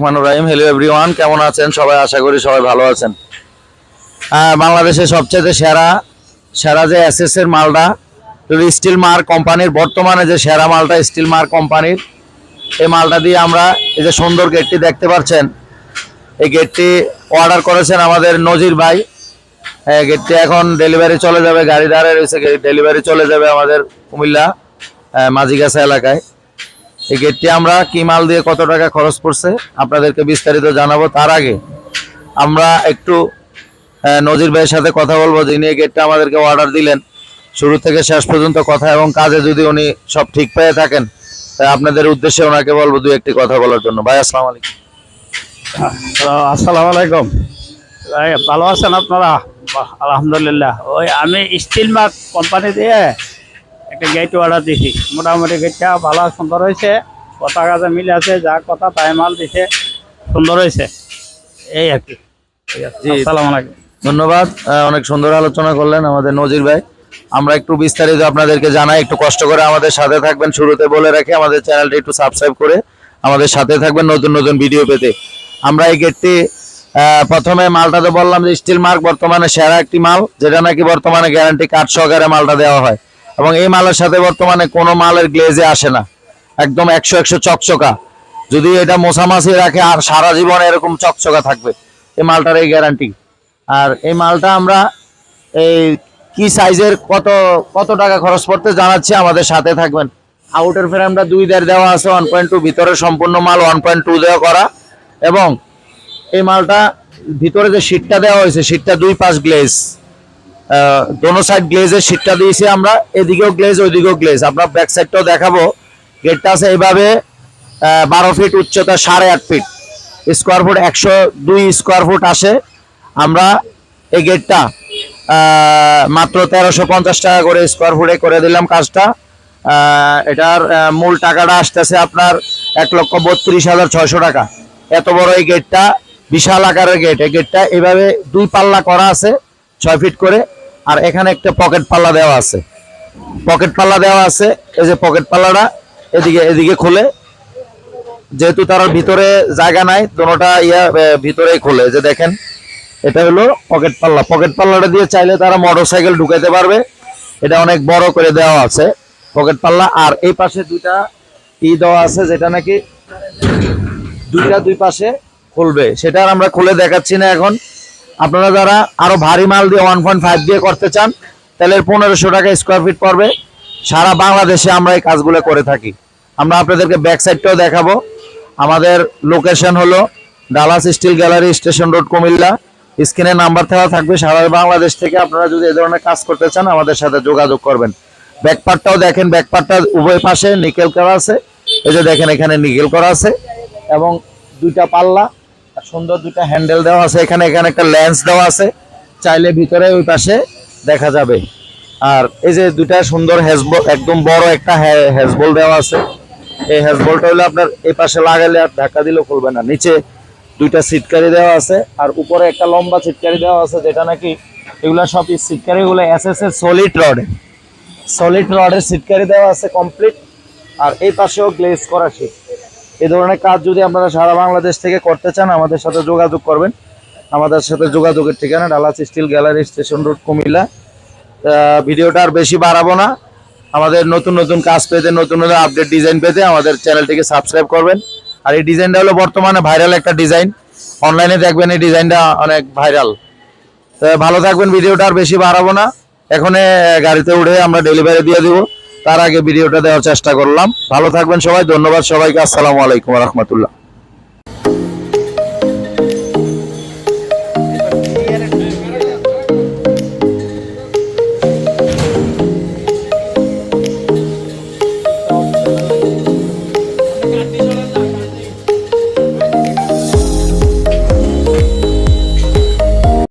রহমানুর রহিম। Hello everyone, কেমন আছেন সবাই? আশা করি সবাই ভালো আছেন। বাংলাদেশের সবচেয়ে সেরা যে এসএস এর মালটা স্টিল মার্ক কোম্পানির, বর্তমানে যে সেরা মালটা স্টিল মার্ক কোম্পানির, এই মালটা দিয়ে আমরা এই যে সুন্দর গেটটি দেখতে পাচ্ছেন, এই গেটটি অর্ডার করেছেন আমাদের নজির ভাই। গেটটি এখন ডেলিভারি চলে যাবে, গাড়ি দাঁড়িয়ে রয়েছে, ডেলিভারি চলে যাবে আমাদের কুমিল্লা মাঝিগাছা এলাকায়। এই গেটটি আমরা কি মাল দিয়ে কত টাকা খরচ পড়ছে আপনাদেরকে বিস্তারিত জানাবো। তার আগে আমরা একটু নজির ভাইয়ের সাথে কথা বলবো, যিনি এই গেটটা আমাদেরকে অর্ডার দিলেন। শুরু থেকে শেষ পর্যন্ত কথা এবং কাজে যদি উনি সব ঠিক পেয়ে থাকেন, তাই আপনাদের উদ্দেশ্যে ওনাকে বলবো দুই একটি কথা বলার জন্য। ভাই আসসালামু আলাইকুম। আসসালামু আলাইকুম। ভালো আছেন আপনারা? আলহামদুলিল্লাহ। ওই আমি স্টিল মার্ক কোম্পানি দিয়ে একটা গেট অর্ডার দিয়েছি। মোটামুটি গেটটা ভালো সুন্দর হয়েছে, কথা কাজে মিলে আছে, যা কথা তাই মাল দিছে, সুন্দর হয়েছে, এই আর কি। আসসালামু আলাইকুম। ধন্যবাদ, অনেক সুন্দর আলোচনা করলেন আমাদের নজির ভাই। আমরা একটু বিস্তারিত আপনাদেরকে জানাই, একটু কষ্ট করে আমাদের সাথে থাকবেন। শুরুতে বলে রাখি, আমাদের চ্যানেলটি একটু সাবস্ক্রাইব করে আমাদের সাথে থাকবেন নতুন নতুন ভিডিও পেতে। আমরা এই গেটটি প্রথমে মালটাতে বললাম যে স্টিল মার্ক বর্তমানে সেরা একটি মাল, যেটা নাকি বর্তমানে গ্যারান্টি কার্ড সহকারে মালটা দেওয়া হয়, এবং এই মালের সাথে বর্তমানে কোনো মালের গ্লেজে আসে না, একদম 100 চকচকা। যদি এটা মোছামাছি রাখে আর সারা জীবন এরকম চকচকা থাকবে এই মালটার, এই গ্যারান্টি। আর এই মালটা আমরা এই কি সাইজের কত টাকা খরচ পড়তে জানাচ্ছি, আমাদের সাথে থাকবেন। আউটের ফ্রেমটা 2 দেওয়া আছে, 1.2, ভিতরে সম্পূর্ণ মাল 1.2 দেওয়া করা, এবং এই মালটা ভিতরে যে শীটটা দেওয়া হয়েছে, শীটটা 2 পাশ গ্লেজ, দোনো সাইড গ্লেজের শীটটা দিয়েছি আমরা, এদিকেও গ্লেজ ওইদিকেও গ্লেজ। আমরা ব্যাক সাইডটাও দেখাবো। গেটটা আছে এইভাবে 12 ফিট উচ্চতা, 8.5 feet, square foot 102 square foot আসে। আমরা এই গেটটা মাত্র 1350 টাকা করে স্কোয়ার ফুটে করে দিলাম কাজটা। এটার মূল টাকাটা আসতেছে আপনার 1,32,600 টাকা। এত বড় এই গেটটা, বিশাল আকারের গেট। এই গেটটা এভাবে 2 পাল্লা করা আছে 6 ফিট করে, আর এখানে একটা পকেট পাল্লা দেওয়া আছে। এই যে পকেট পাল্লাটা এদিকে খুলে, যেহেতু তার ভিতরে জায়গা নাই, দোনোটা ভিতরেই খোলে। যে দেখেন, এটা হলো পকেট পাল্লাটা দিয়ে চাইলে তারা মোটরসাইকেল ঢুকাইতে পারবে। এটা অনেক বড় করে দেওয়া আছে পকেট পাল্লা। আর এই পাশে 2টা দেওয়া আছে, যেটা নাকি 2টা 2 পাশে খুলবে। সেটা আমরা খুলে দেখাচ্ছি না এখন। আপনারা যারা আরো ভারী মাল দিয়ে 1.5 দিয়ে করতে চান, তাহলে 1500 টাকা স্কোয়ার ফিট পড়বে। সারা বাংলাদেশে আমরা এই কাজগুলো করে থাকি। আমরা আপনাদেরকে ব্যাক সাইডটাও দেখাবো। আমাদের লোকেশন হলো Dallas steel gallery, station road, Comilla. স্ক্রিনে নাম্বার দেওয়া থাকবে। সারা বাংলাদেশ থেকে আপনারা যদি এই ধরনের কাজ করতে চান, আমাদের সাথে যোগাযোগ করবেন। ব্যাকপার্টটাও দেখেন, ব্যাকপার্টটা উভয় পাশে নিকেল করা আছে। এই যে দেখেন, এখানে নিকেল করা আছে, এবং 2টা পাল্লা, সুন্দর 2টা হ্যান্ডেল দেওয়া আছে। এখানে একটা লেন্স দেওয়া আছে, চাইলে ভিতরে ওই পাশে দেখা যাবে। আর এই যে 2টা সুন্দর হ্যাজবল, একদম বড় একটা হ্যাজবল দেওয়া আছে। এই হ্যাজবলটা হলো আপনার এই পাশে লাগালে আর ধাক্কা দিলেও খুলবে না। নিচে 2টা সিটকারি দেওয়া আছে, আর উপরে একটা লম্বা সিটকারি দেওয়া আছে, যেটা নাকি এগুলা সব সিটকারি গুলো এসএস এর সলিড রডের সিটকারি দেওয়া আছে কমপ্লিট। আর এই পাশেও গ্লেজ করা শীট। এই ধরনের কাজ যদি আপনারা সারা বাংলাদেশ থেকে করতে চান, আমাদের সাথে যোগাযোগ করবেন। আমাদের সাথে যোগাযোগের ঠিকানা Dallas steel gallery, station road, Comilla. ভিডিওটা আর বেশি বাড়াবো না। আমাদের নতুন নতুন কাজ পেতে, নতুন নতুন আপডেট ডিজাইন পেতে আমাদের চ্যানেলটিকে সাবস্ক্রাইব করবেন। আর এই ডিজাইনটা হলো বর্তমানে ভাইরাল একটা ডিজাইন, অনলাইনে দেখবেন এই ডিজাইনটা অনেক ভাইরাল। ভালো থাকবেন, ভিডিওটা আর বেশি বাড়াবো না। এখন গাড়িতে উঠে আমরা ডেলিভারি দিয়ে দিব, তার আগে ভিডিওটা দেওয়ার চেষ্টা করলাম। ভালো থাকবেন সবাই, ধন্যবাদ সবাইকে। আসসালামু আলাইকুম ওয়া রাহমাতুল্লাহ।